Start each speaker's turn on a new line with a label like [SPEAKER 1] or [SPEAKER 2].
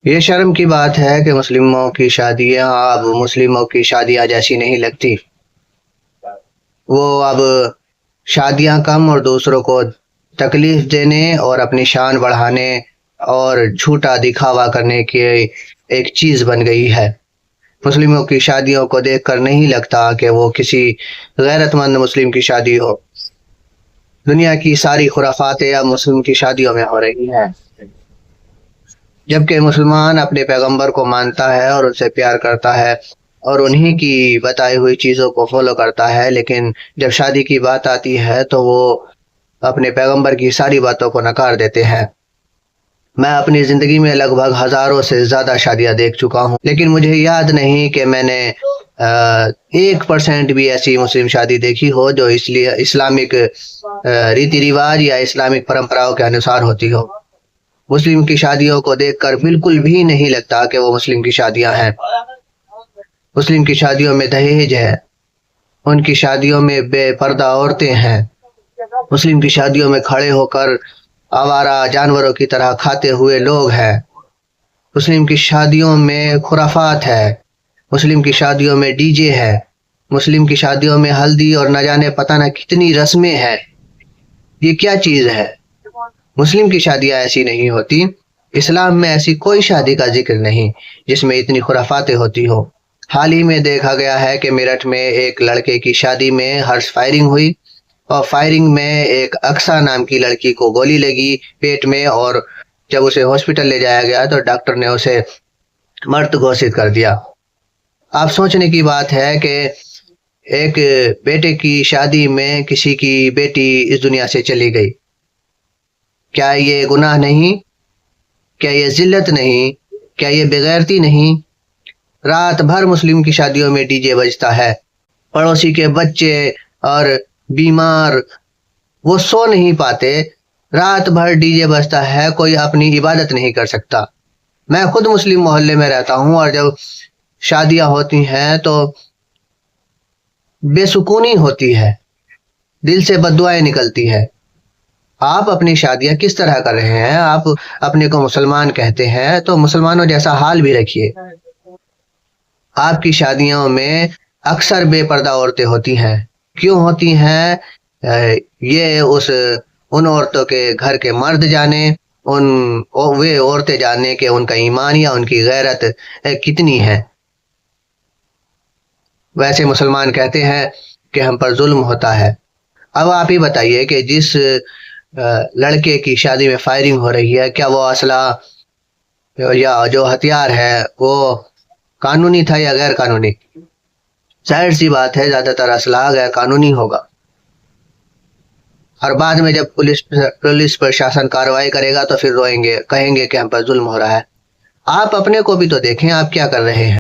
[SPEAKER 1] یہ شرم کی بات ہے کہ مسلموں کی شادیاں اب مسلموں کی شادیاں جیسی نہیں لگتی۔ وہ اب شادیاں کم اور دوسروں کو تکلیف دینے اور اپنی شان بڑھانے اور جھوٹا دکھاوا کرنے کی ایک چیز بن گئی ہے۔ مسلموں کی شادیوں کو دیکھ کر نہیں لگتا کہ وہ کسی غیرت مند مسلم کی شادی ہو۔ دنیا کی ساری خرافاتیں اب مسلم کی شادیوں میں ہو رہی ہیں، جبکہ مسلمان اپنے پیغمبر کو مانتا ہے اور ان سے پیار کرتا ہے اور انہی کی بتائی ہوئی چیزوں کو فالو کرتا ہے، لیکن جب شادی کی بات آتی ہے تو وہ اپنے پیغمبر کی ساری باتوں کو نکار دیتے ہیں۔ میں اپنی زندگی میں لگ بھگ ہزاروں سے زیادہ شادیاں دیکھ چکا ہوں، لیکن مجھے یاد نہیں کہ میں نے 1% بھی ایسی مسلم شادی دیکھی ہو جو اسلامک ریتی رواج یا اسلامک پرمپراؤں کے انوسار ہوتی ہو۔ مسلم کی شادیوں کو دیکھ کر بالکل بھی نہیں لگتا کہ وہ مسلم کی شادیاں ہیں۔ مسلم کی شادیوں میں دہیج ہے، ان کی شادیوں میں بے پردہ عورتیں ہیں، مسلم کی شادیوں میں کھڑے ہو کر آوارہ جانوروں کی طرح کھاتے ہوئے لوگ ہیں، مسلم کی شادیوں میں خرافات ہے، مسلم کی شادیوں میں ڈی جے ہے، مسلم کی شادیوں میں ہلدی اور نہ جانے پتہ نہ کتنی رسمیں ہیں۔ یہ کیا چیز ہے؟ مسلم کی شادیاں ایسی نہیں ہوتی۔ اسلام میں ایسی کوئی شادی کا ذکر نہیں جس میں اتنی خرافاتیں ہوتی ہو۔ حال ہی میں دیکھا گیا ہے کہ میرٹھ میں ایک لڑکے کی شادی میں ہرش فائرنگ ہوئی اور فائرنگ میں ایک اقصیٰ نام کی لڑکی کو گولی لگی پیٹ میں، اور جب اسے ہاسپٹل لے جایا گیا تو ڈاکٹر نے اسے مرد گھوشت کر دیا۔ آپ سوچنے کی بات ہے کہ ایک بیٹے کی شادی میں کسی کی بیٹی اس دنیا سے چلی گئی۔ کیا یہ گناہ نہیں؟ کیا یہ ذلت نہیں؟ کیا یہ بےغیرتی نہیں؟ رات بھر مسلم کی شادیوں میں ڈی جے بجتا ہے، پڑوسی کے بچے اور بیمار وہ سو نہیں پاتے، رات بھر ڈی جے بجتا ہے، کوئی اپنی عبادت نہیں کر سکتا۔ میں خود مسلم محلے میں رہتا ہوں اور جب شادیاں ہوتی ہیں تو بے سکونی ہوتی ہے، دل سے بد دعائیں نکلتی ہے۔ آپ اپنی شادیاں کس طرح کر رہے ہیں؟ آپ اپنے کو مسلمان کہتے ہیں تو مسلمانوں جیسا حال بھی رکھیے۔ آپ کی شادیوں میں اکثر بے پردہ عورتیں ہوتی ہیں۔ کیوں ہوتی ہیں؟ یہ ان عورتوں کے گھر کے مرد جانے، وہ عورتیں جانے کہ ان کا ایمان یا ان کی غیرت کتنی ہے۔ ویسے مسلمان کہتے ہیں کہ ہم پر ظلم ہوتا ہے۔ اب آپ ہی بتائیے کہ جس لڑکے کی شادی میں فائرنگ ہو رہی ہے، کیا وہ اسلحہ یا جو ہتھیار ہے وہ قانونی تھا یا غیر قانونی؟ ظاہر سی بات ہے زیادہ تر اسلحہ غیر قانونی ہوگا، اور بعد میں جب پولیس پرشاسن کارروائی کرے گا تو پھر روئیں گے، کہیں گے کہ ہم پر ظلم ہو رہا ہے۔ آپ اپنے کو بھی تو دیکھیں، آپ کیا کر رہے ہیں۔